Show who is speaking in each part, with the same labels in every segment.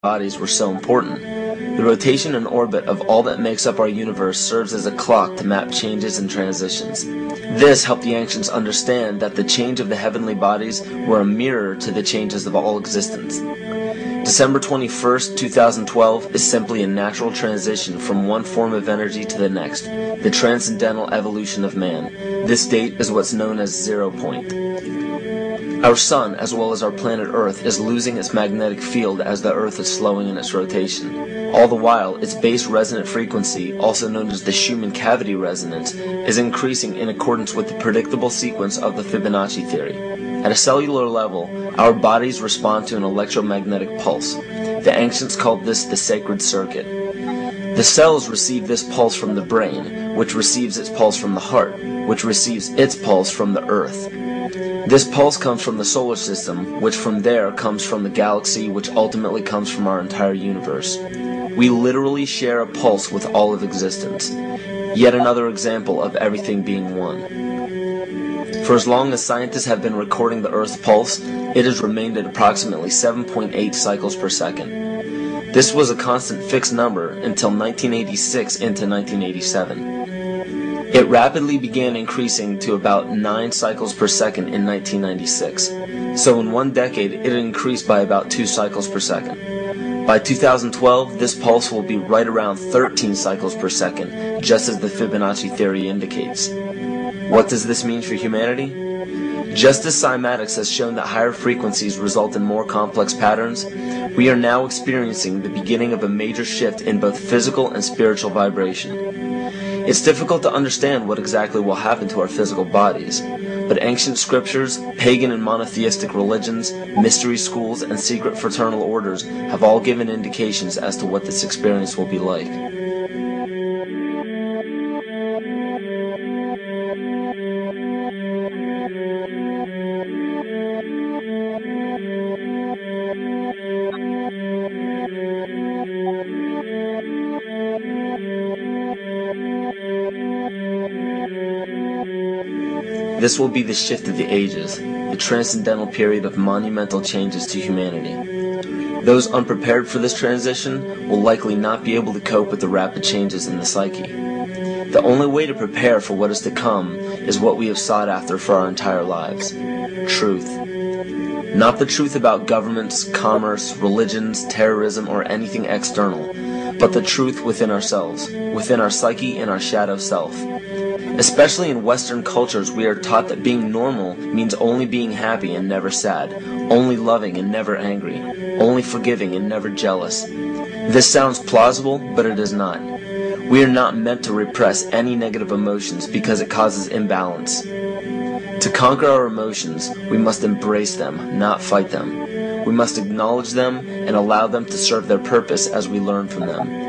Speaker 1: bodies were so important. The rotation and orbit of all that makes up our universe serves as a clock to map changes and transitions. This helped the ancients understand that the change of the heavenly bodies were a mirror to the changes of all existence. December 21st, 2012 is simply a natural transition from one form of energy to the next, the transcendental evolution of man. This date is what's known as 0 point. Our sun, as well as our planet Earth, is losing its magnetic field as the Earth is slowing in its rotation. All the while, its base resonant frequency, also known as the Schumann cavity resonance, is increasing in accordance with the predictable sequence of the Fibonacci theory. At a cellular level, our bodies respond to an electromagnetic pulse. The ancients called this the sacred circuit. The cells receive this pulse from the brain, which receives its pulse from the heart, which receives its pulse from the Earth. This pulse comes from the solar system, which from there comes from the galaxy, which ultimately comes from our entire universe. We literally share a pulse with all of existence. Yet another example of everything being one. For as long as scientists have been recording the Earth's pulse, it has remained at approximately 7.8 cycles per second. This was a constant fixed number until 1986 into 1987. It rapidly began increasing to about 9 cycles per second in 1996. So in one decade, it increased by about 2 cycles per second. By 2012, this pulse will be right around 13 cycles per second, just as the Fibonacci theory indicates. What does this mean for humanity? Just as cymatics has shown that higher frequencies result in more complex patterns, we are now experiencing the beginning of a major shift in both physical and spiritual vibration. It's difficult to understand what exactly will happen to our physical bodies, but ancient scriptures, pagan and monotheistic religions, mystery schools, and secret fraternal orders have all given indications as to what this experience will be like. This will be the shift of the ages, the transcendental period of monumental changes to humanity. Those unprepared for this transition will likely not be able to cope with the rapid changes in the psyche. The only way to prepare for what is to come is what we have sought after for our entire lives: truth. Not the truth about governments, commerce, religions, terrorism, or anything external, but the truth within ourselves, within our psyche and our shadow self. Especially in Western cultures, we are taught that being normal means only being happy and never sad, only loving and never angry, only forgiving and never jealous. This sounds plausible, but it is not. We are not meant to repress any negative emotions because it causes imbalance. To conquer our emotions, we must embrace them, not fight them. We must acknowledge them and allow them to serve their purpose as we learn from them.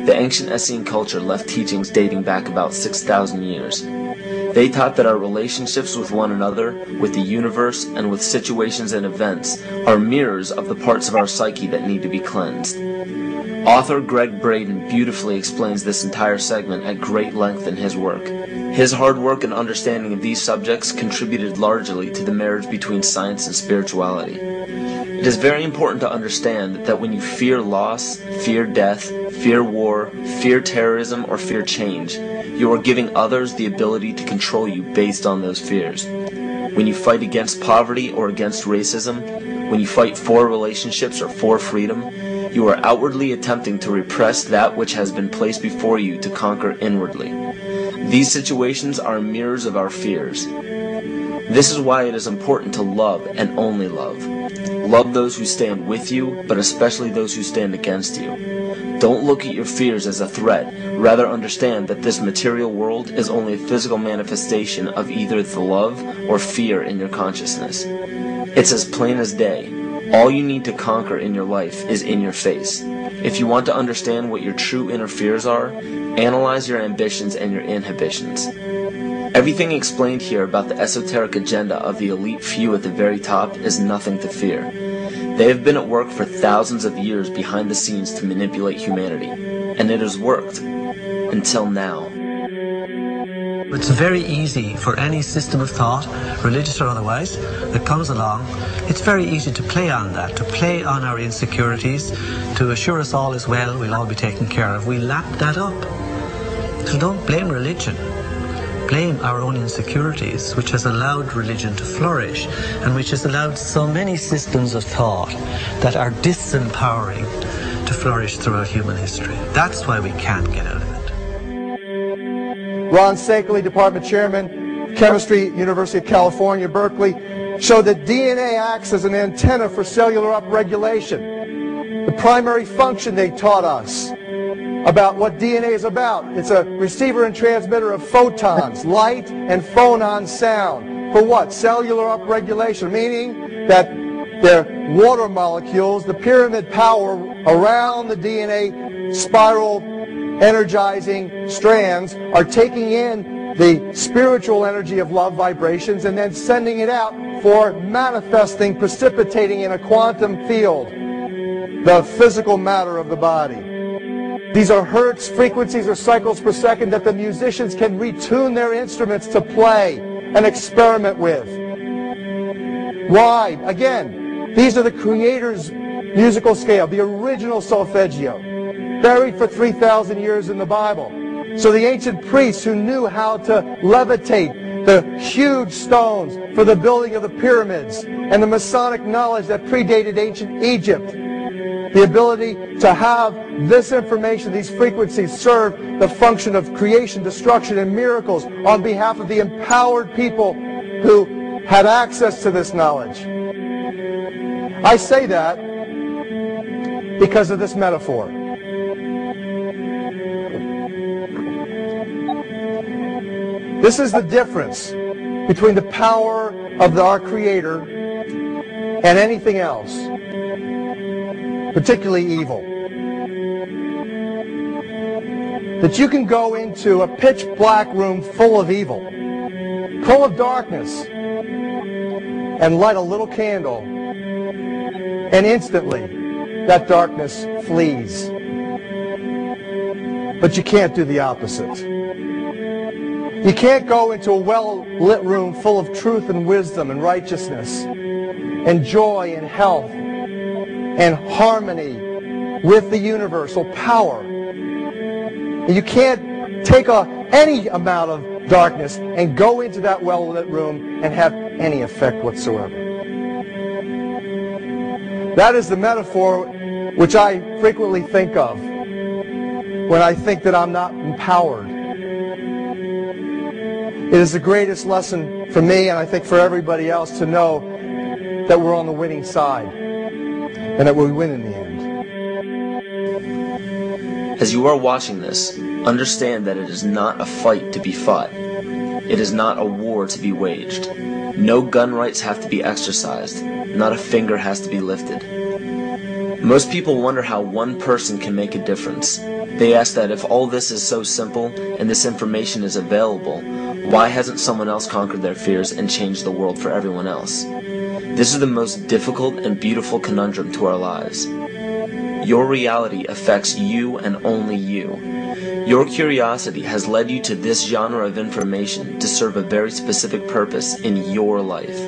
Speaker 1: The ancient Essene culture left teachings dating back about 6,000 years. They taught that our relationships with one another, with the universe, and with situations and events are mirrors of the parts of our psyche that need to be cleansed. Author Greg Braden beautifully explains this entire segment at great length in his work. His hard work and understanding of these subjects contributed largely to the marriage between science and spirituality. It is very important to understand that when you fear loss, fear death, fear war, fear terrorism, or fear change, you are giving others the ability to control you based on those fears. When you fight against poverty or against racism, when you fight for relationships or for freedom, you are outwardly attempting to repress that which has been placed before you to conquer inwardly. These situations are mirrors of our fears. This is why it is important to love and only love. Love those who stand with you, but especially those who stand against you. Don't look at your fears as a threat. Rather understand that this material world is only a physical manifestation of either the love or fear in your consciousness. It's as plain as day. All you need to conquer in your life is in your face. If you want to understand what your true inner fears are, analyze your ambitions and your inhibitions. Everything explained here about the esoteric agenda of the elite few at the very top is nothing to fear. They have been at work for thousands of years behind the scenes to manipulate humanity, and it has worked. Until now.
Speaker 2: It's very easy for any system of thought, religious or otherwise, that comes along. It's very easy to play on that, to play on our insecurities, to assure us all is well, we'll all be taken care of. We lap that up. So don't blame religion. Blame our own insecurities, which has allowed religion to flourish, and which has allowed so many systems of thought that are disempowering to flourish throughout human history. That's why we can't get out of it.
Speaker 3: Ron Sankley, Department Chairman, Chemistry, University of California, Berkeley, showed that DNA acts as an antenna for cellular upregulation. The primary function they taught us about what DNA is about. It's a receiver and transmitter of photons, light, and phonon sound. For what? Cellular upregulation, meaning that their water molecules, the pyramid power around the DNA spiral energizing strands, are taking in the spiritual energy of love vibrations and then sending it out for manifesting, precipitating in a quantum field, the physical matter of the body. These are hertz, frequencies, or cycles per second that the musicians can retune their instruments to play and experiment with. Why? Again, these are the Creator's musical scale, the original solfeggio, buried for 3,000 years in the Bible. So the ancient priests who knew how to levitate the huge stones for the building of the pyramids, and the Masonic knowledge that predated ancient Egypt, the ability to have this information, these frequencies, serve the function of creation, destruction, and miracles on behalf of the empowered people who had access to this knowledge. I say that because of this metaphor. This is the difference between the power of our Creator and anything else, particularly evil. That you can go into a pitch black room full of evil, full of darkness, and light a little candle, and instantly that darkness flees. But you can't do the opposite. You can't go into a well-lit room full of truth and wisdom and righteousness and joy and health and harmony with the universal power. You can't take any amount of darkness and go into that well-lit room and have any effect whatsoever. That is the metaphor which I frequently think of when I think that I'm not empowered. It is the greatest lesson for me, and I think for everybody else, to know that we're on the winning side and that we win in the end.
Speaker 1: As you are watching this, understand that it is not a fight to be fought. It is not a war to be waged. No gun rights have to be exercised. Not a finger has to be lifted. Most people wonder how one person can make a difference. They ask that if all this is so simple and this information is available, why hasn't someone else conquered their fears and changed the world for everyone else? This is the most difficult and beautiful conundrum to our lives. Your reality affects you and only you. Your curiosity has led you to this genre of information to serve a very specific purpose in your life.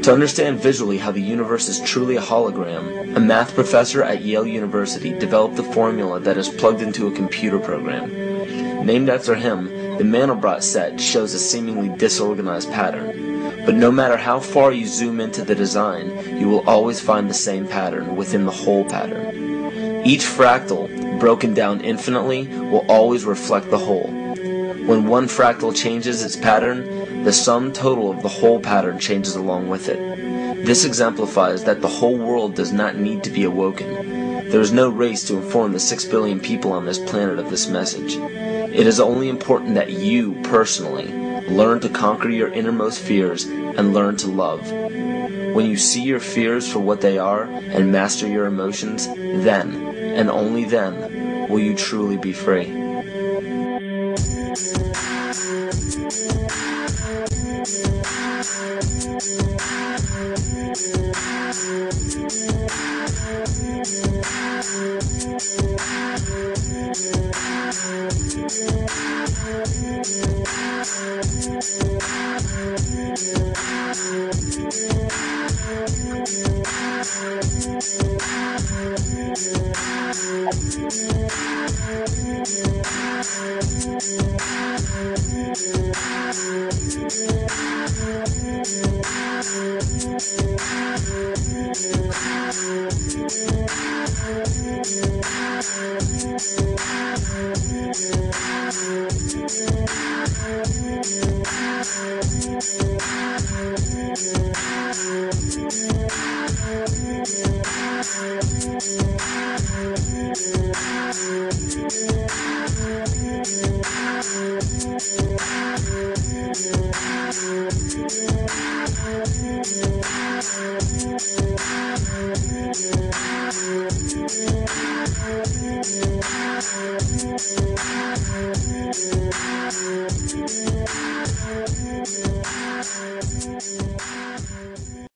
Speaker 1: To understand visually how the universe is truly a hologram, a math professor at Yale University developed a formula that is plugged into a computer program. Named after him, the Mandelbrot set shows a seemingly disorganized pattern. But no matter how far you zoom into the design, you will always find the same pattern within the whole pattern. Each fractal, broken down infinitely, will always reflect the whole. When one fractal changes its pattern, the sum total of the whole pattern changes along with it. This exemplifies that the whole world does not need to be awoken. There is no race to inform the 6 billion people on this planet of this message. It is only important that you, personally, learn to conquer your innermost fears and learn to love. When you see your fears for what they are and master your emotions, then, and only then, will you truly be free.